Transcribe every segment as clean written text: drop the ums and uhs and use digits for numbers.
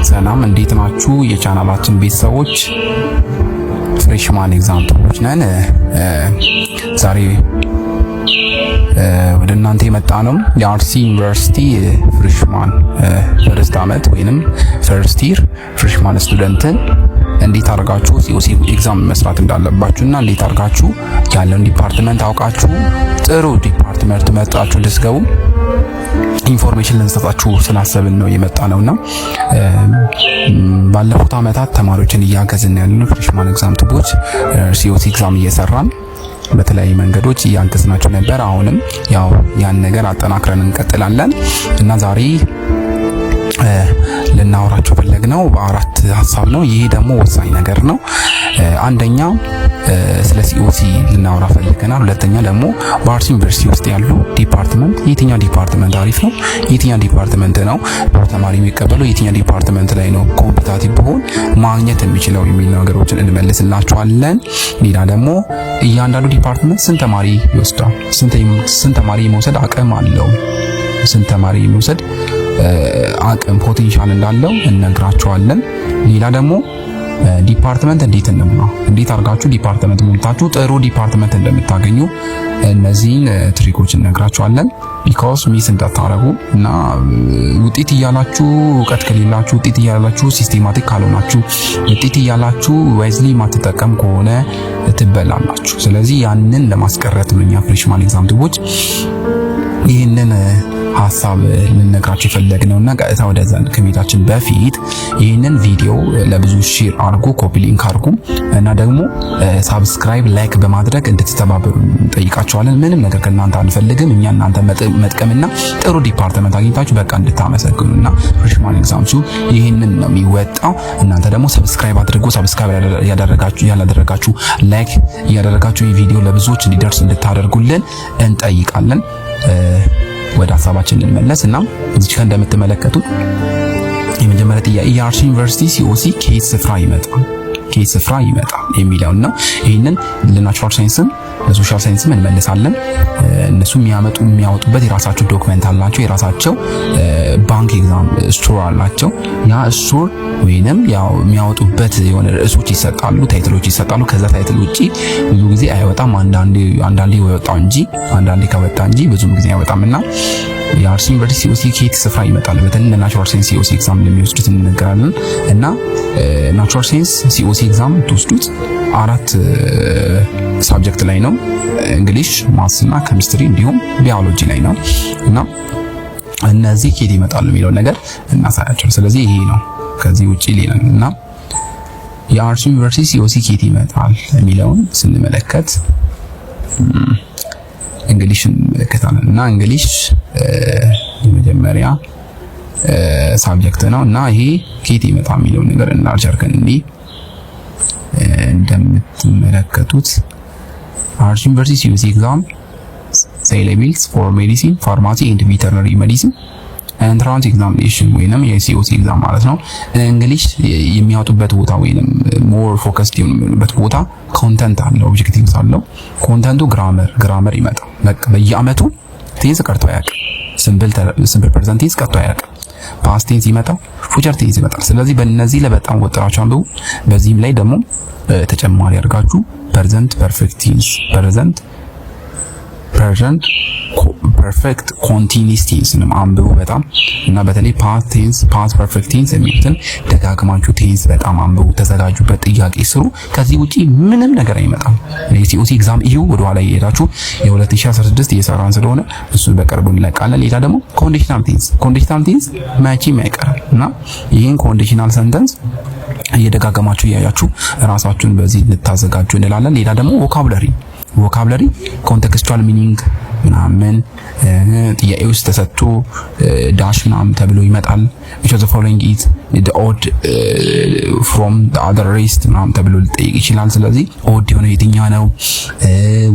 ሰላም እንዴት ናችሁ የቻናላችን ቤተሰቦች? ፍሬሽማን ኤግዛምፕሎች ነን። ዛሬ ወደ እናንተ የመጣ ነው የአርሲ ዩኒቨርሲቲ ፍሬሽማን ፈርስት አመት ወይንም ፈርስት ይር ፍሬሽማን ስቱደንትን እንዴት አድርጋችሁ ሲኦሲ ኤግዛም መስራት እንዳለባችሁና እንዴት አድርጋችሁ ያለውን ዲፓርትመንት አውቃችሁ ጥሩ ዲፓርትመንት መርጣችሁ እንድትገቡ ኢንፎርሜሽን ልንሰጣችሁ ስላሰብን ነው የመጣ ነውና ባለፉት አመታት ተማሪዎችን እያገዝን ያለነው ፍሬሽማን ኤግዛም ቱቦች ሲኦሲ ኤግዛም እየሰራን በተለያዩ መንገዶች እያገዝናችሁ ነበር። አሁንም ያው ያን ነገር አጠናክረን እንቀጥላለን እና ዛሬ ልናወራችሁ ፈለግነው በአራት ሐሳብ ነው። ይሄ ደግሞ ወሳኝ ነገር ነው። አንደኛ ስለ ሲኦሲ ልናወራ ፈልገናል። ሁለተኛ ደግሞ በአርሲ ዩኒቨርሲቲ ውስጥ ያሉ ዲፓርትመንት የትኛው ዲፓርትመንት አሪፍ ነው፣ የትኛው ዲፓርትመንት ነው ተማሪ የሚቀበለው፣ የትኛው ዲፓርትመንት ላይ ነው ኮምፒቲቲቭ ቢሆን ማግኘት የሚችለው የሚል ነገሮችን እንመልስላችኋለን። ሌላ ደግሞ እያንዳንዱ ዲፓርትመንት ስንት ተማሪ ይወስዳል፣ ስንት ተማሪ መውሰድ አቅም አለው፣ ስንት ተማሪ መውሰድ አቅም ፖቴንሻል እንዳለው እነግራችኋለን። ሌላ ደግሞ ዲፓርትመንት እንዴት አድርጋችሁ ዲፓርትመንት ሞልታችሁ ጥሩ ዲፓርትመንት እንደምታገኙ እነዚህን ትሪኮች እነግራችኋለን። ቢኮዝ ሚስ እንዳታረጉ እና ውጤት እያላችሁ እውቀት ከሌላችሁ፣ ውጤት እያላችሁ ሲስቴማቲክ ካልሆናችሁ፣ ውጤት እያላችሁ ዋይዝሊ ማትጠቀም ከሆነ ትበላላችሁ። ስለዚህ ያንን ለማስቀረት ነው እኛ ፍሬሽማን ኤግዛም ቱቦች ይህንን ሐሳብ ልንነግራችሁ የፈለግነውና ቀጥታ ወደዛ ከመሄዳችን በፊት ይህንን ቪዲዮ ለብዙ ሼር አድርጉ፣ ኮፒ ሊንክ አድርጉ እና ደግሞ ሳብስክራይብ ላይክ በማድረግ እንድትተባበሩ እንጠይቃችኋለን። ምንም ነገር ከእናንተ አንፈልግም። እኛ እናንተ መጥቀምና ጥሩ ዲፓርትመንት አግኝታችሁ በቃ እንድታመሰግኑና ፍሬሽማን ኤግዛም ቱ ይህንን ነው የሚወጣው። እናንተ ደግሞ ሰብስክራይብ አድርጉ። ሰብስክራይብ ያላደረጋችሁ ላይክ ያላደረጋችሁ ይህ ቪዲዮ ለብዙዎች እንዲደርስ እንድታደርጉልን እንጠይቃለን። ወደ ሐሳባችን እንመለስ እና እዚህ ጋር እንደምትመለከቱት የመጀመሪያ ጥያቄ የአርሲ ዩኒቨርሲቲ ሲኦሲ ከየት ስፍራ ይመጣል የሚለው ነው። ይሄንን ለናቹራል ሳይንስም ለሶሻል ሳይንስም እንመልሳለን። እነሱ የሚያወጡበት የራሳቸው ዶክመንት አላቸው፣ የራሳቸው ባንክ ኤግዛም ስቶር አላቸው። ያ ስቶር ወይንም ያው የሚያወጡበት የሆነ ርዕሶች ይሰጣሉ፣ ታይትሎች ይሰጣሉ። ከዛ ታይትል ውጪ ብዙ ጊዜ አይወጣም። አንዳንዴ ይወጣው እንጂ አንዳንዴ ከወጣ እንጂ ብዙ ጊዜ አይወጣምና የአርሲ ዩኒቨርሲቲ ሲኦሲ ከየት ስፍራ ይመጣል። በተለይ ለናቹራል ሳይንስ ሲኦሲ ኤግዛም ለሚወስዱት እንነግራለን እና ናቹራል ሳይንስ ሲኦሲ ኤግዛም ትወስዱት 4 ሳብጀክት ላይ ነው። እንግሊሽ፣ ማትስ እና ኬሚስትሪ እንዲሁም ባዮሎጂ ላይ ነው እና እነዚህ ከየት ይመጣሉ የሚለው ነገር እናሳያቸው። ስለዚህ ይሄ ነው ከዚህ ውጪ ሌላ እና የአርሲ ዩኒቨርሲቲ ሲኦሲ ከየት ይመጣል የሚለውን ስንመለከት እንግሊሽ እንመለከታለን እና እንግሊሽ የመጀመሪያ ሳብጀክት ነው እና ይሄ ከየት ይመጣል የሚለው ነገር እናርጀርከን እንደምትመለከቱት አርሲ ዩኒቨርሲቲ ሲኦሲ ኤግዛም ሴሌብስ ፎር ሜዲሲን፣ ፋርማሲ ኤንድ ቬተርነሪ ሜዲሲን ኤንትራንስ ኤግዛሚኔሽን ወይንም የሲኦሲ ኤግዛም ማለት ነው። እንግሊሽ የሚያወጡበት ቦታ ወይንም ሞር ፎከስድ የሚሆኑበት ቦታ ኮንተንት አለው፣ ኦብጀክቲቭስ አለው። ኮንተንቱ ግራመር ይመጣል። በቃ በየአመቱ ቴንስ ቀርቶ አያውቅም። ሲምፕል ፕሬዘንት ቴንስ ቀርቶ አያውቅም። ፓስት ቴንስ ይመጣል፣ ፉቸር ቴንስ ይመጣል። ስለዚህ በእነዚህ ላይ በጣም ወጥራችሁ አንብቡ። በዚህም ላይ ደግሞ ተጨማሪ አድርጋችሁ ፕሬዘንት ፐርፌክት ቴንስ፣ ፕሬዘንት ፐርፌክት ኮንቲኒየስ ቴንስ ነው አንብቡ በጣም እና በተለይ ፓስት ቴንስ፣ ፓስት ፐርፌክት ቴንስ የሚሉትን ደጋግማችሁ ቴንስ በጣም አንብቡ፣ ተዘጋጁበት፣ ጥያቄ ስሩ። ከዚህ ውጪ ምንም ነገር አይመጣም። የሲኦሲ ኤግዛም እዩ። ወደ ኋላ እየሄዳችሁ የ2016 እየሰራን ስለሆነ እሱን በቅርቡ እንለቃለን። ሌላ ደግሞ ኮንዲሽናል ቴንስ መቼም አይቀርም እና ይሄን ኮንዲሽናል ሰንተንስ እየደጋገማችሁ እያያችሁ ራሳችሁን በዚህ ልታዘጋጁ እንላለን። ሌላ ደግሞ ቮካብለሪ ኮንቴክስቹዋል ሚኒንግ ምናምን ጥያቄ ውስጥ ተሰጥቶ ዳሽ ምናምን ተብሎ ይመጣል። which of the following is the odd from the other rest ምናምን ተብሎ ሊጠይቅ ይችላል። ስለዚህ ኦድ የሆነ የትኛው ነው?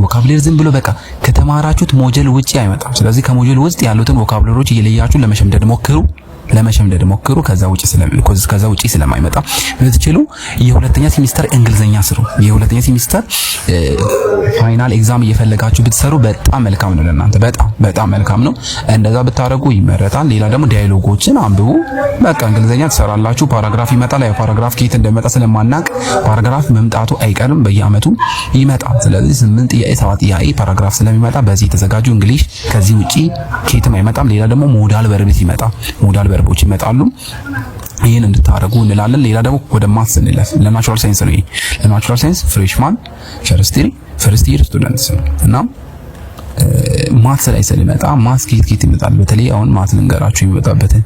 ቮካብለሪ ዝም ብሎ በቃ ከተማራችሁት ሞጁል ውጪ አይመጣም። ስለዚህ ከሞጁል ውስጥ ያሉትን ቮካብለሪዎች እየለያችሁ ለመሸምደድ ሞክሩ። ለመሸምደድ ሞክሩ። ከዛ ውጪ ስለማይመጣ ብትችሉ የሁለተኛ ሴሚስተር እንግሊዘኛ ስሩ። የሁለተኛ ሴሚስተር ፋይናል ኤግዛም እየፈለጋችሁ ብትሰሩ በጣም መልካም ነው ለእናንተ፣ በጣም መልካም ነው። እንደዛ ብታረጉ ይመረጣል። ሌላ ደግሞ ዳያሎጎችን አንብቡ። በቃ እንግሊዘኛ ትሰራላችሁ። ፓራግራፍ ይመጣል። ያው ፓራግራፍ ከየት እንደመጣ ስለማናቅ ፓራግራፍ መምጣቱ አይቀርም፣ በየአመቱ ይመጣል። ስለዚህ 8 ጥያቄ 7 ጥያቄ ፓራግራፍ ስለሚመጣ በዚህ ተዘጋጁ። እንግሊሽ ከዚህ ውጪ ከየትም አይመጣም። ሌላ ደግሞ ሞዳል ቨርቦች ይመጣል። ሞዳል ቨርቦች ይመጣሉ። ይሄን እንድታረጉ እንላለን። ሌላ ደግሞ ወደ ማትስ እንለፍ። ለናቹራል ሳይንስ ነው። ለናቹራል ሳይንስ ፍሬሽማን ፈርስት ይር ስቱደንትስ እና ማትስ ላይ ስለሚመጣ ማትስ ከየት ይመጣል? በተለይ አሁን ማትስ ልንገራችሁ የሚመጣበትን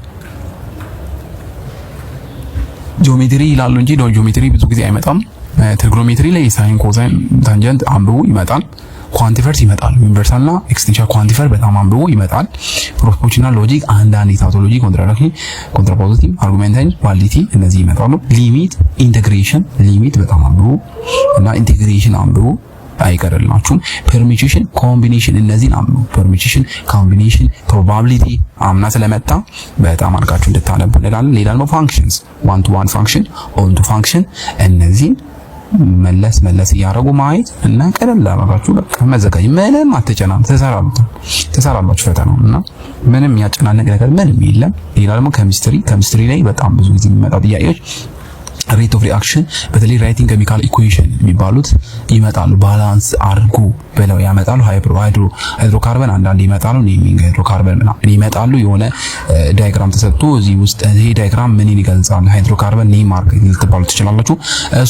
ጂኦሜትሪ ይላሉ እንጂ ጂኦሜትሪ ብዙ ጊዜ አይመጣም። ትሪጎኖሜትሪ ላይ ሳይን፣ ኮሳይን፣ ታንጀንት አንብቡ ይመጣል። ኳንቲፈርስ ይመጣል። ዩኒቨርሳልና ኤክስቴንሽን ኳንቲፈር በጣም አንብቡ ይመጣል። ፕሮፖርሽናል ሎጂክ፣ አንዳንድ ታውቶሎጂ፣ ኮንትራዲክሽን፣ ኮንትራፖዚቲቭ፣ አርጉሜንታይን፣ ቫሊዲቲ እነዚህ ይመጣሉ። ሊሚት፣ ኢንተግሬሽን ሊሚት በጣም አንብቡ እና ኢንተግሬሽን አንብቡ አይቀርላችሁም። ፐርሚቴሽን፣ ኮምቢኔሽን እነዚህን አንብቡ። ፐርሚቴሽን፣ ኮምቢኔሽን፣ ፕሮባቢሊቲ አምና ስለመጣ በጣም አድርጋችሁ እንድታነቡ እንላለን። ሌላ ደግሞ ፋንክሽንስ፣ ዋን ቱ ዋን ፋንክሽን፣ ኦን ቱ ፋንክሽን እነዚህን መለስ እያደረጉ ማየት እና ቀለል አድርጋችሁ በቃ መዘጋጅ። ምንም አትጨናነቁ፣ ተሰራላችሁ ፈተናው እና ምንም ያጨናነቅ ነገር ምንም የለም። ሌላ ደግሞ ኬሚስትሪ ላይ በጣም ብዙ ጊዜ የሚመጣ ጥያቄዎች ሬት ኦፍ ሪአክሽን በተለይ ራይቲንግ ኬሚካል ኢኩዌሽን የሚባሉት ይመጣሉ። ባላንስ አድርጉ ብለው ያመጣሉ። ሃይድሮካርበን አንዳንድ ይመጣሉ። ኔሚንግ ሃይድሮካርበን ምናምን ይመጣሉ። የሆነ ዳያግራም ተሰጥቶ እዚህ ውስጥ ይሄ ዳያግራም ምንን ይገልጻል? ሃይድሮካርበን ኔም ማርክ ልትባሉ ትችላላችሁ።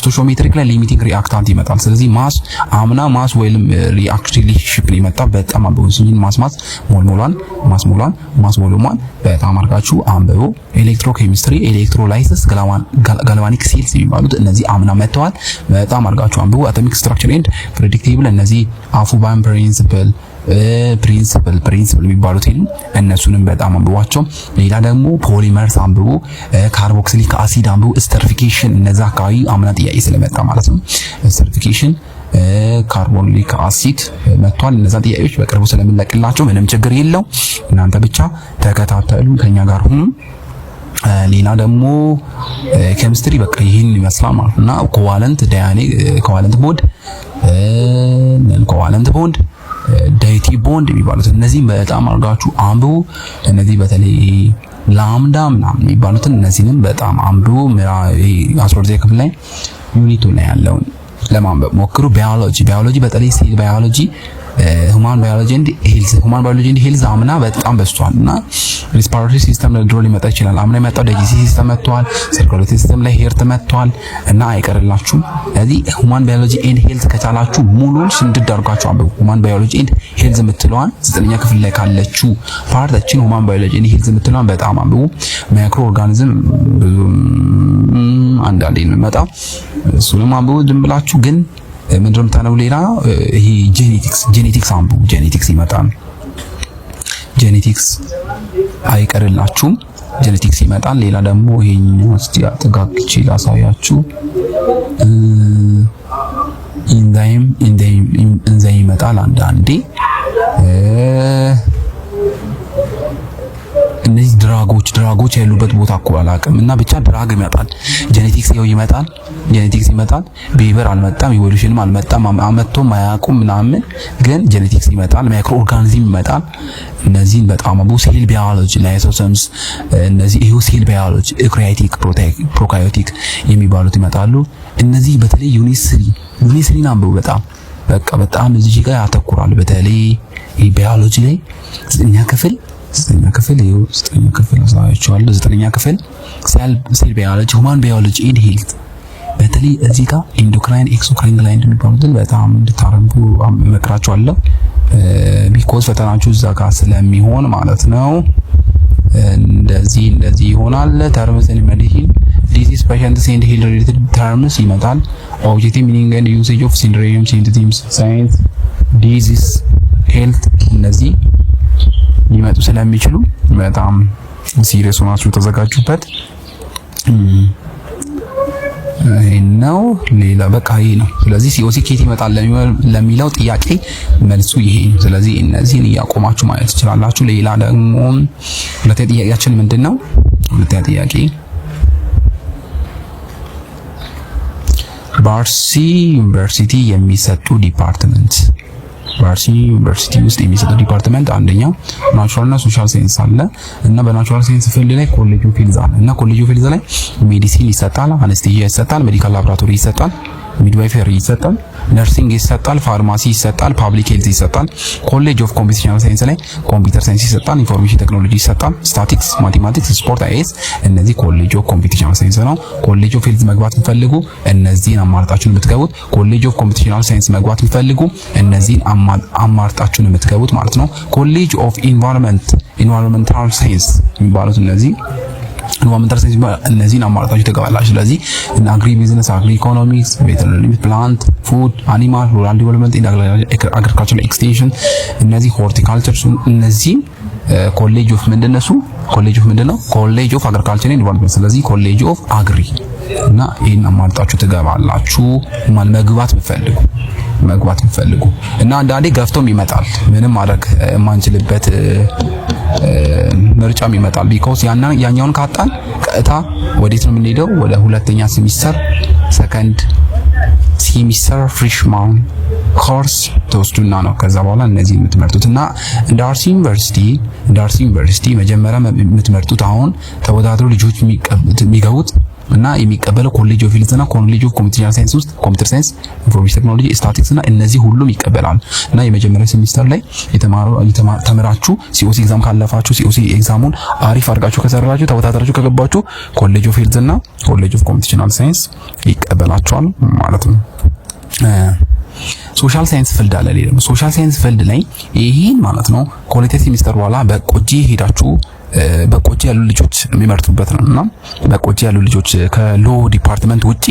ስቶሺዮሜትሪክ ላይ ሊሚቲንግ ሪአክታንት ይመጣል። ስለዚህ ማስ ወይም ሪአክቲቪቲ ይመጣ በጣም አንብቡ። ማስሞላን በጣም አድርጋችሁ አንብቡ። ኤሌክትሮኬሚስትሪ፣ ኤሌክትሮላይሲስ፣ ጋልቫኒክ ሴልስ የሚባሉት እነዚህ አምና መጥተዋል። በጣም አድርጋችሁ አንብቡ። አቶሚክ ስትራክቸር ኤንድ ፕሬዲክቲብል እነዚህ አፉባን ፕሪንሲፕል የሚባሉት እነሱንም በጣም አንብቧቸው። ሌላ ደግሞ ፖሊመርስ አንብቡ። ካርቦክሲሊክ አሲድ አንብቡ። ስተሪፊኬሽን እነዛ አካባቢ አምና ጥያቄ ስለመጣ ማለት ነው። ስተሪፊኬሽን ካርቦኒክ አሲድ መጥቷል። እነዛ ጥያቄዎች በቅርቡ ስለምንለቅላቸው ምንም ችግር የለው። እናንተ ብቻ ተከታተሉ፣ ከኛ ጋር ሁኑ። ሌላ ደግሞ ኬሚስትሪ በቃ ይሄን ይመስላል ማለት እና ኮቫለንት ቦንድ ዳይቲ ቦንድ የሚባሉት እነዚህ በጣም አድርጋችሁ አንብቡ። እነዚህ በተለይ ላምዳ ምናምን የሚባሉትን እነዚህንም በጣም አንብቡ። 12ኛ ክፍል ላይ ዩኒቱ ላይ ያለውን ለማንበብ ሞክሩ። ባዮሎጂ በተለይ ሴል ባዮሎጂ፣ ሁማን ባዮሎጂ ኤንድ ሄልዝ አምና በጣም በዝቷል እና ሪስፓራቶሪ ሲስተም ላይ ድሮ ሊመጣ ይችላል። አምና የመጣው ዳይጀስቲቭ ሲስተም መጥቷል። ሰርኩሌተሪ ሲስተም ላይ ሄርት መጥቷል እና አይቀርላችሁም። ስለዚህ ሁማን ባዮሎጂ ኤንድ ሄልዝ ከቻላችሁ ሙሉን ሽንድድ አድርጋችሁ አንብቡ። ሁማን ባዮሎጂ ኤንድ ሄልዝ የምትለዋን 9ኛ ክፍል ላይ ካለችው ፓርታችን ሁማን ባዮሎጂ ኤንድ ሄልዝ የምትለዋን በጣም አንብቡ። ማይክሮ ኦርጋኒዝም ብዙ አንዳንዴ ነው የሚመጣው፣ እሱንም አንብቡ። ዝም ብላችሁ ግን ምንድነው የምታነቡ? ሌላ ይሄ ጄኔቲክስ አንብቡ። ጄኔቲክስ ይመጣል። ጄኔቲክስ አይቀርላችሁም። ጄኔቲክስ ይመጣል። ሌላ ደግሞ ይሄኛው እስቲ አጠጋግቼ ላሳያችሁ። ኢንዛይም ይመጣል አንዳንዴ። እነዚህ ድራጎች ያሉበት ቦታ እኮ አላውቅም እና ብቻ ድራግ ይመጣል። ጄኔቲክስ ይመጣል። ቢሄቨር አልመጣም፣ ኢቮሉሽንም አልመጣም፣ አመቶም አያውቁም ምናምን፣ ግን ጄኔቲክስ ይመጣል። ማይክሮ ኦርጋኒዝም ይመጣል። እነዚህን በጣም አቡ። ሴል ባዮሎጂ፣ ላይሶሶምስ እነዚህ ሴል ባዮሎጂ፣ ዩካሪዮቲክ፣ ፕሮካሪዮቲክ የሚባሉት ይመጣሉ። እነዚህ በተለይ ዩኒስሪን አንብቡ። በጣም እዚህ ጋር ያተኩራል። በተለይ ባዮሎጂ ላይ 9ኛ ክፍል አሳያችኋለሁ። 9ኛ ክፍል ሴል ባዮሎጂ፣ ሁማን ባዮሎጂ ኤንድ ሄልዝ በተለይ እዚህ ጋር ኢንዶክራይን፣ ኤክሶክራይን ግላንድ የሚባሉትን በጣም እንድታረጉ እመክራችኋለሁ። ቢኮዝ ፈተናችሁ እዛ ጋር ስለሚሆን ማለት ነው። እንደዚህ ይሆናል። ተርምስ ኤንድ ሜዲሲን፣ ዲዚዝ፣ ፔሸንትስ ኤንድ ሄልዝ ሪሌትድ ተርምስ ይመጣል። ኦብጀክቲቭ ሚኒንግ ኤንድ ዩሴጅ ኦፍ ሲንድሮም፣ ሲምፕተምስ፣ ሳይንስ፣ ዲዚዝ፣ ሄልት እነዚህ ሊመጡ ስለሚችሉ በጣም ሲሪየስ ሆናችሁ ተዘጋጁበት። ነው ሌላ በቃ ይሄ ነው። ስለዚህ ሲኦሲ ኬት ይመጣል ለሚለው ጥያቄ መልሱ ይሄ ነው። ስለዚህ እነዚህን እያቆማችሁ ማለት ትችላላችሁ። ሌላ ደግሞ ሁለተኛ ጥያቄያችን ምንድነው? ሁለተኛ ጥያቄ በአርሲ ዩኒቨርሲቲ የሚሰጡ ዲፓርትመንት በአርሲ ዩኒቨርሲቲ ውስጥ የሚሰጡ ዲፓርትመንት አንደኛ ናቹራል እና ሶሻል ሳይንስ አለ እና በናቹራል ሳይንስ ፊልድ ላይ ኮሌጅ ኦፍ ሄልዝ አለ እና ኮሌጅ ኦፍ ሄልዝ ላይ ሜዲሲን ይሰጣል፣ አነስቴዥያ ይሰጣል፣ ሜዲካል ላብራቶሪ ይሰጣል፣ ሚድዋይፈሪ ይሰጣል፣ ነርሲንግ ይሰጣል፣ ፋርማሲ ይሰጣል፣ ፓብሊክ ሄልዝ ይሰጣል። ኮሌጅ ኦፍ ኮምፒውቴሽናል ሳይንስ ላይ ኮምፒውተር ሳይንስ ይሰጣል፣ ኢንፎርሜሽን ቴክኖሎጂ ይሰጣል፣ ስታቲክስ፣ ማቴማቲክስ፣ ስፖርት፣ አይኤስ እነዚህ ኮሌጅ ኦፍ ኮምፒውቴሽናል ሳይንስ ነው። ኮሌጅ ኦፍ ሄልዝ መግባት የምትፈልጉ እነዚህን አማርጣችሁን የምትገቡት። ኮሌጅ ኦፍ ኮምፒውቴሽናል ሳይንስ መግባት የምትፈልጉ እነዚህን አማርጣችሁን የምትገቡት ማለት ነው። ኮሌጅ ኦፍ ኢንቫይሮንመንታል ሳይንስ የሚባሉት እነዚህ ኢንቫይሮንመንታል ሳይንስ እነዚህን አማርጣችሁ ትገባላችሁ። ስለዚህ አግሪ ቢዝነስ፣ አግሪ ኢኮኖሚክስ፣ ቬተሪነሪ፣ ፕላንት ፉድ፣ አኒማል፣ ሩራል ዲቨሎፕመንት፣ አግሪካልቸራል ኤክስቴንሽን እነዚህ ሆርቲካልቸር እነዚህ ኮሌጅ ኦፍ ምንድነሱ ኮሌጅ ኦፍ ምንድነው ኮሌጅ ኦፍ አግሪካልቸር ኤንድ ዲቨሎፕመንት። ስለዚህ ኮሌጅ ኦፍ አግሪ እና ይሄን አማርጣችሁ ትገባላችሁ መግባት ብትፈልጉ እና አንዳንዴ ገፍቶም ይመጣል ምንም ማድረግ የማንችልበት ምርጫም ይመጣል። ቢኮዝ ያኛውን ካጣን ቀጥታ ወዴት ነው የምንሄደው? ወደ ሁለተኛ ሴሚስተር ሰከንድ ሴሚስተር ፍሬሽማን ኮርስ ተወስዱና ነው ከዛ በኋላ እነዚህ የምትመርጡት እና እንደ አርሲ ዩኒቨርሲቲ መጀመሪያ የምትመርጡት አሁን ተወዳድረው ልጆች የሚገቡት እና የሚቀበለው ኮሌጅ ኦፍ ሄልዝ እና ኮሌጅ ኦፍ ኮምፒውተር ሳይንስ ውስጥ ኮምፒውተር ሳይንስ፣ ኢንፎርሜሽን ቴክኖሎጂ፣ ስታቲክስ እና እነዚህ ሁሉም ይቀበላሉ እና የመጀመሪያ ሴሚስተር ላይ ተምራችሁ ሲኦሲ ኤግዛም ካለፋችሁ ሲኦሲ ኤግዛሙን አሪፍ አድርጋችሁ ከሰራችሁ ተወዳድራችሁ ከገባችሁ ኮሌጅ ኦፍ ሄልዝ እና ኮሌጅ ኦፍ ኮምፒውተር ሳይንስ ይቀበላችኋል ማለት ነው። ሶሻል ሳይንስ ፊልድ አለ። ደግሞ ሶሻል ሳይንስ ፊልድ ላይ ይሄን ማለት ነው ኮሌጅ ሴሚስተር በኋላ በቆጂ ሄዳችሁ በቆጂ ያሉ ልጆች የሚመርጡበት ነውና በቆጂ ያሉ ልጆች ከሎ ዲፓርትመንት ውጪ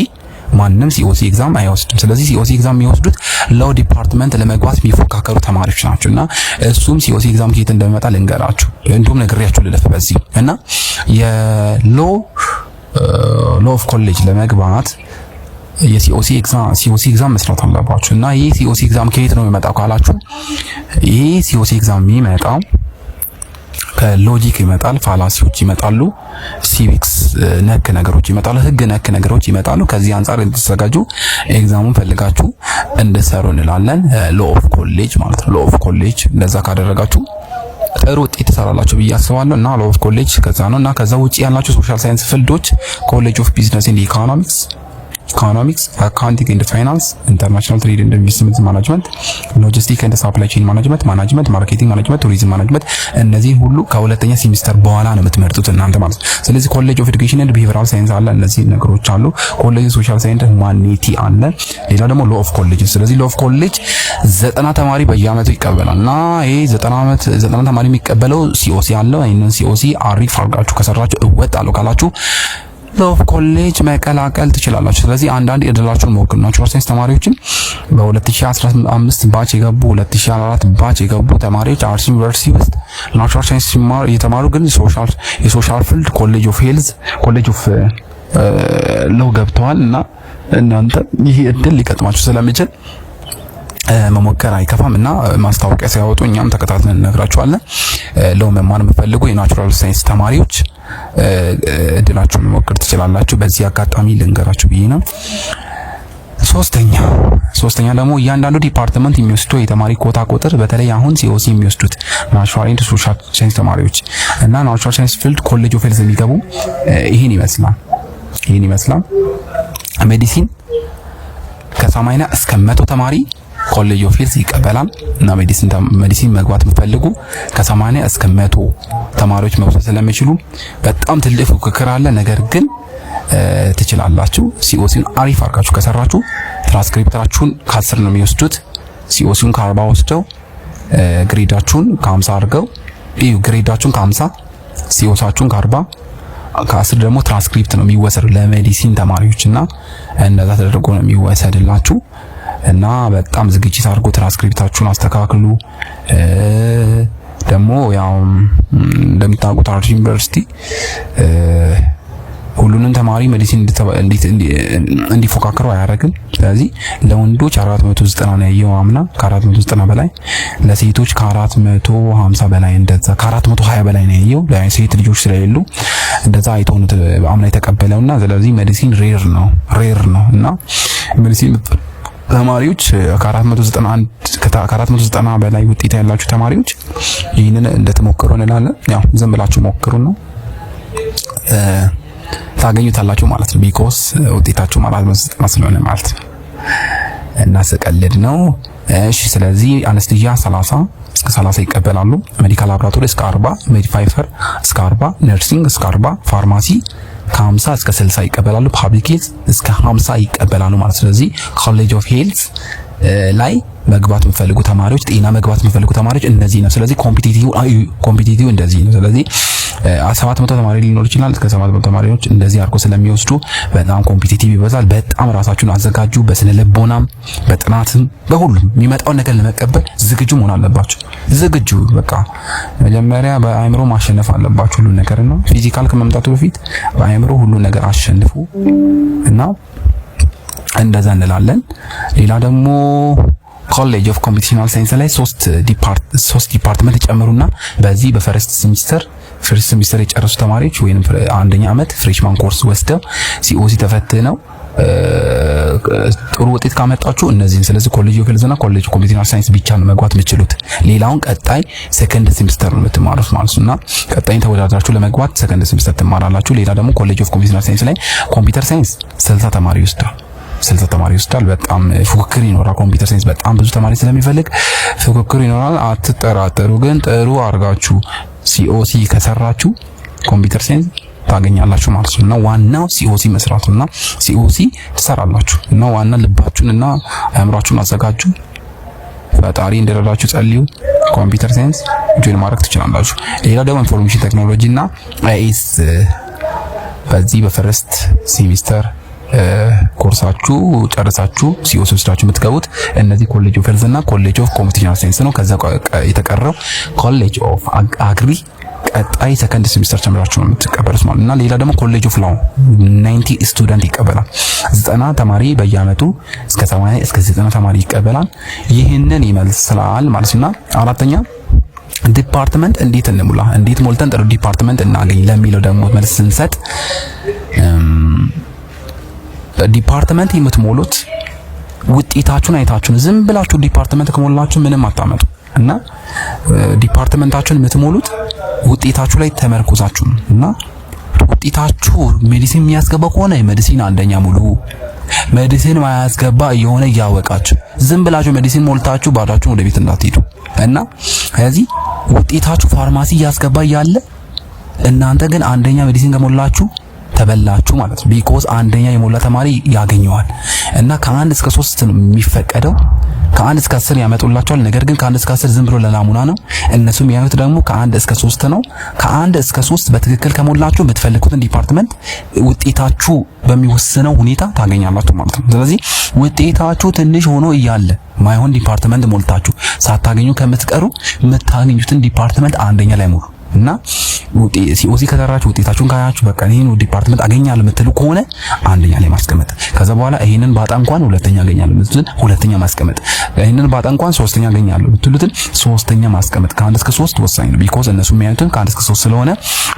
ማንንም ሲኦሲ ኤግዛም አይወስድም። ስለዚህ ሲኦሲ ኤግዛም የሚወስዱት ሎ ዲፓርትመንት ለመግባት የሚፎካከሩ ተማሪዎች ናቸውና እሱም ሲኦሲ ኤግዛም ከየት እንደሚመጣ ልንገራችሁ፣ እንዲሁም ነግሬያችሁ ልለፍ በዚህ እና የሎ ኦፍ ኮሌጅ ለመግባት የሲኦሲ ኤግዛም መስራት አለባችሁ እና ይሄ ሲኦሲ ኤግዛም ከየት ነው የሚመጣው ካላችሁ ይሄ ሲኦሲ ኤግዛም የሚመጣው ከሎጂክ ይመጣል፣ ፋላሲዎች ይመጣሉ፣ ሲቪክስ ነክ ነገሮች ይመጣሉ፣ ህግ ነክ ነገሮች ይመጣሉ። ከዚህ አንፃር እንድትዘጋጁ ኤግዛሙን ፈልጋችሁ እንድትሰሩ እንላለን። ሎ ኦፍ ኮሌጅ ማለት ነው። ሎ ኦፍ ኮሌጅ እንደዛ ካደረጋችሁ ጥሩ ውጤት ትሰራላችሁ ብዬ አስባለሁ እና ሎ ኦፍ ኮሌጅ ከዛ ነው እና ከዛ ውጪ ያላችሁ ሶሻል ሳይንስ ፊልዶች ኮሌጅ ኦፍ ቢዝነስ ኤንድ ኢኮኖሚክስ፣ አካውንቲንግ ኤንድ ፋይናንስ፣ ኢንተርናሽናል ትሬድ ኤንድ ኢንቨስትመንት ማኔጅመንት፣ ሎጂስቲክ ኤንድ ሳፕላይ ቼን ማኔጅመንት፣ ማርኬቲንግ ማኔጅመንት፣ ቱሪዝም ማኔጅመንት እነዚህ ሁሉ ከሁለተኛ ሴሚስተር በኋላ ነው የምትመርጡት እናንተ ማለት ነው። ስለዚህ ኮሌጅ ኦፍ ኤዱኬሽን ኤንድ ቢሄቪራል ሳይንስ አለ፣ እነዚህ ነገሮች አሉ። ኮሌጅ ኦፍ ሶሻል ሳይንስ ሁማኒቲ አለ። ሌላ ደግሞ ሎ ኦፍ ኮሌጅ። ስለዚህ ሎ ኦፍ ኮሌጅ 90 ተማሪ በየአመቱ ይቀበላል እና ይሄ 90 ተማሪ የሚቀበለው ሲኦሲ አለው። ይሄንን ሲኦሲ አሪፍ አድርጋችሁ ከሰራችሁ እወጣለሁ ካላችሁ ሎ ኦፍ ኮሌጅ መቀላቀል ትችላላችሁ። ስለዚህ አንዳንድ እድላችሁን ሞክሩ። ናቹራል ሳይንስ ተማሪዎችም በ2015 ባች የገቡ 2014 ባች የገቡ ተማሪዎች አርሲ ዩኒቨርሲቲ ውስጥ ናቹራል ሳይንስ የተማሩ ግን የሶሻል ፊልድ ኮሌጅ ኦፍ ሄልዝ ኮሌጅ ኦፍ ሎ ገብተዋል እና እናንተ ይሄ እድል ሊቀጥማችሁ ስለሚችል መሞከር አይከፋም እና ማስታወቂያ ሲያወጡ እኛም ተከታትለን እንነግራችኋለን። ለው መማር የምትፈልጉ የናቹራል ሳይንስ ተማሪዎች እድላችሁን መሞከር ትችላላችሁ። በዚህ አጋጣሚ ልንገራችሁ ብዬ ነው። ሶስተኛ ደግሞ እያንዳንዱ ዲፓርትመንት የሚወስደው የተማሪ ኮታ ቁጥር በተለይ አሁን ሲኦሲ የሚወስዱት ናቹራል ኤንድ ሶሻል ሳይንስ ተማሪዎች እና ናቹራል ሳይንስ ፊልድ ኮሌጅ ኦፍ ሄልዝ የሚገቡ ይሄን ይመስላል። ሜዲሲን ከ80 እስከ 100 ተማሪ ኮሌጅ ኦፍ ሄልዝ ይቀበላል እና ሜዲሲን መግባት የምትፈልጉ ከ80 እስከ 100 ተማሪዎች መውሰድ ስለሚችሉ በጣም ትልቅ ፉክክር አለ። ነገር ግን ትችላላችሁ። ሲኦሲን አሪፍ አድርጋችሁ ከሰራችሁ ትራንስክሪፕተራችሁን ከ10 ነው የሚወስዱት። ሲኦሲን ከ40 ወስደው ግሬዳችሁን ከ50 አድርገው ግሬዳችሁን ከ50 ሲኦሳችሁን ከ40 ከ10 ደግሞ ትራንስክሪፕት ነው የሚወሰደው ለሜዲሲን ተማሪዎችና እንደዛ ተደርጎ ነው የሚወሰድላችሁ እና በጣም ዝግጅት አድርጎ ትራንስክሪፕታችሁን አስተካክሉ። ደግሞ ያው እንደምታውቁት አርሲ ዩኒቨርሲቲ ሁሉንም ተማሪ ሜዲሲን እንዲፎካከሩ አያደርግም። ስለዚህ ለወንዶች 490 ነው ያየው አምና፣ ከ490 በላይ ለሴቶች ከ450 በላይ እንደዛ ከ420 በላይ ነው ያየው። ለሴት ልጆች ስለሌሉ እንደዛ አይቶ ነው አምና የተቀበለውና ስለዚህ ሜዲሲን ሬር ነው እና ሜዲሲን ተማሪዎች ከ490 በላይ ውጤት ያላችሁ ተማሪዎች ይህንን እንደተሞከሩ እንላለን። ያው ዝም ብላችሁ ሞክሩ ነው ታገኙታላችሁ ማለት ነው። ቢኮስ ውጤታችሁ 490 ስለሆነ ማለት ነው እና ስቀልድ ነው። እሺ ስለዚህ አነስቴዥያ 30 እስከ 30 ይቀበላሉ። ሜዲካል ላብራቶሪ እስከ 40፣ ሜዲፋይፈር እስከ 40፣ ነርሲንግ እስከ 40፣ ፋርማሲ ከ50 እስከ 60 ይቀበላሉ። ፓብሊክ ሄልዝ እስከ 50 ይቀበላሉ ማለት ነው። ስለዚህ ኮሌጅ ኦፍ ሄልዝ ላይ መግባት የምፈልጉ ተማሪዎች፣ ጤና መግባት የምፈልጉ ተማሪዎች እነዚህ ነው። ስለዚህ ኮምፒቲቲቭ እንደዚህ ነው። ስለዚህ 700 ተማሪ ሊኖር ይችላል። እስከ 700 ተማሪዎች እንደዚህ አድርጎ ስለሚወስዱ በጣም ኮምፒቲቲቭ ይበዛል። በጣም ራሳችሁን አዘጋጁ። በስነ ልቦናም በጥናትም በሁሉም የሚመጣውን ነገር ለመቀበል ዝግጁ መሆን አለባችሁ። ዝግጁ በቃ መጀመሪያ በአእምሮ ማሸነፍ አለባችሁ ሁሉ ነገር ነው። ፊዚካል ከመምጣቱ በፊት በአእምሮ ሁሉ ነገር አሸንፉ እና እንደዛ እንላለን። ሌላ ደግሞ ኮሌጅ ኦፍ ኮምፒቲሽናል ሳይንስ ላይ 3 ዲፓርትመንት ጨምሩና በዚህ በፈርስት ሴሚስተር የጨረሱ ተማሪዎች ወይንም አንደኛ አመት ፍሬሽማን ኮርስ ወስደው ሲኦሲ ተፈትነው ጥሩ ውጤት ካመጣችሁ እነዚህን ስለዚህ ኮሌጅ ኦፍ ሄልዝ እና ኮሌጅ ኦፍ ኮምፒቲሽናል ሳይንስ ብቻ ነው መግባት የምትችሉት። ሌላውን ቀጣይ ሰከንድ ሴሚስተር ነው የምትማሩት ማለት ነውና ቀጣይን ተወዳድራችሁ ለመግባት ሰከንድ ሴሚስተር ትማራላችሁ። ሌላ ደግሞ ኮሌጅ ኦፍ ኮምፒቲሽናል ሳይንስ ላይ ኮምፒውተር ሳይንስ 60 ተማሪ ይወስዳል። በጣም ፉክክር ይኖራል። ኮምፒውተር ሳይንስ በጣም ብዙ ተማሪ ስለሚፈልግ ፉክክር ይኖራል። አትጠራጠሩ። ግን ጥሩ አድርጋችሁ ሲኦሲ ከሰራችሁ ኮምፒውተር ሳይንስ ታገኛላችሁ ማለት ነው እና ዋናው ሲኦሲ መስራቱና ሲኦሲ ትሰራላችሁ እና ዋና ልባችሁንና አእምሯችሁን አዘጋጁ። ፈጣሪ እንደረዳችሁ ጸልዩ። ኮምፒውተር ሳይንስ ጆይን ማድረግ ትችላላችሁ። ሌላ ደግሞ ኢንፎርሜሽን ቴክኖሎጂ እና አይኤስ በዚህ በፈርስት ሴሚስተር ኮርሳችሁ ጨርሳችሁ ሲኦሲ ወስዳችሁ የምትገቡት እነዚህ ኮሌጅ ኦፍ ሄልዝ እና ኮሌጅ ኦፍ ኮምፒቲሽናል ሳይንስ ነው። ከዛ የተቀረው ኮሌጅ ኦፍ አግሪ ቀጣይ ሰከንድ ሴሚስተር ጨምራችሁ ነው የምትቀበሉት ማለት እና ሌላ ደግሞ ኮሌጅ ኦፍ ላው 90 ስቱደንት ይቀበላል። 90 ተማሪ በየአመቱ እስከ 80 እስከ 90 ተማሪ ይቀበላል። ይህንን ይመስላል ማለት ነው። አራተኛ ዲፓርትመንት እንዴት እንሙላ፣ እንዴት ሞልተን ጥሩ ዲፓርትመንት እናገኝ ለሚለው ደግሞ መልስ ስንሰጥ ዲፓርትመንት የምትሞሉት ውጤታችሁን አይታችሁ ዝም ብላችሁ ዲፓርትመንት ከሞላችሁ ምንም አታመጡ እና ዲፓርትመንታችሁን የምትሞሉት ውጤታችሁ ላይ ተመርኩዛችሁ እና ውጤታችሁ ሜዲሲን የሚያስገባ ከሆነ ሜዲሲን አንደኛ ሙሉ፣ ሜዲሲን ማያስገባ የሆነ እያወቃችሁ ዝም ብላችሁ ሜዲሲን ሞልታችሁ ባዳችሁ ወደ ቤት እንዳትሄዱ እና ስለዚህ ውጤታችሁ ፋርማሲ እያስገባ ያለ እናንተ ግን አንደኛ ሜዲሲን ከሞላችሁ ተበላችሁ ማለት ነው። ቢኮዝ አንደኛ የሞላ ተማሪ ያገኘዋል እና ከ1 እስከ 3 ነው የሚፈቀደው። ከ1 እስከ 10 ያመጡላቸዋል። ነገር ግን ከ1 እስከ 10 ዝም ብሎ ለናሙና ነው። እነሱም ያዩት ደግሞ ከ1 እስከ 3 ነው። ከ1 እስከ 3 በትክክል ከሞላችሁ የምትፈልጉትን ዲፓርትመንት ውጤታችሁ በሚወስነው ሁኔታ ታገኛላችሁ ማለት ነው። ስለዚህ ውጤታችሁ ትንሽ ሆኖ እያለ ማይሆን ዲፓርትመንት ሞልታችሁ ሳታገኙ ከምትቀሩ የምታገኙትን ዲፓርትመንት አንደኛ ላይ ሞሉ እና ሲኦሲ ከሰራችሁ ውጤታችሁን ካያችሁ በቃ ይሄን ዲፓርትመንት አገኛለሁ የምትሉ ከሆነ አንደኛ ላይ ማስቀመጥ፣ ከዛ በኋላ ይሄንን ባጣ እንኳን ሁለተኛ አገኛለሁ የምትሉትን ሁለተኛ ማስቀመጥ፣ ይሄንን ባጣ እንኳን ሶስተኛ አገኛለሁ የምትሉትን ሶስተኛ ማስቀመጥ። ከ1 እስከ 3 ወሳኝ ነው። ቢኮዝ እነሱ የሚያዩትን ከ1 እስከ 3 ስለሆነ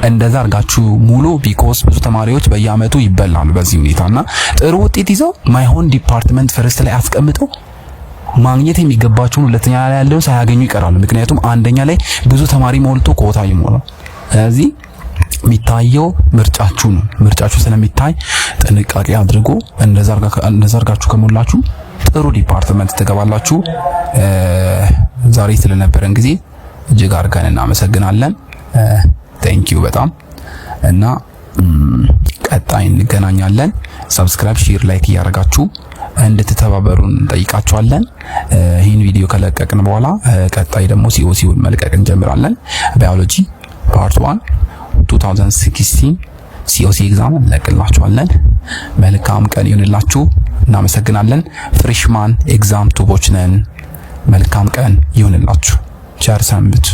እንደዛ አድርጋችሁ ሙሉ። ቢኮዝ ብዙ ተማሪዎች በየአመቱ ይበላሉ በዚህ ሁኔታና ጥሩ ውጤት ይዘው ማይሆን ዲፓርትመንት ፈርስት ላይ አስቀምጠው ማግኘት የሚገባቸውን ሁለተኛ ላይ ያለውን ሳያገኙ ይቀራሉ። ምክንያቱም አንደኛ ላይ ብዙ ተማሪ ሞልቶ ኮታ ይሞላል። ስለዚህ የሚታየው ምርጫችሁ ነው። ምርጫችሁ ስለሚታይ ጥንቃቄ አድርጎ እንደዛ አድርጋችሁ ከሞላችሁ ጥሩ ዲፓርትመንት ትገባላችሁ። ዛሬ ስለነበረን ጊዜ እጅግ አድርገን እናመሰግናለን። ቴንኪዩ በጣም እና ቀጣይ እንገናኛለን። ሰብስክራይብ፣ ሼር፣ ላይክ እያደረጋችሁ እንድትተባበሩን እንጠይቃችኋለን። ይህን ቪዲዮ ከለቀቅን በኋላ ቀጣይ ደግሞ ሲኦሲውን መልቀቅ እንጀምራለን። ባዮሎጂ ፓርት 1 2016 ሲኦሲ ኤግዛም እንለቅላችኋለን። መልካም ቀን ይሁንላችሁ። እናመሰግናለን። ፍሬሽማን ኤግዛም ቱቦች ነን። መልካም ቀን ይሁንላችሁ። ቸር ሰንብቱ።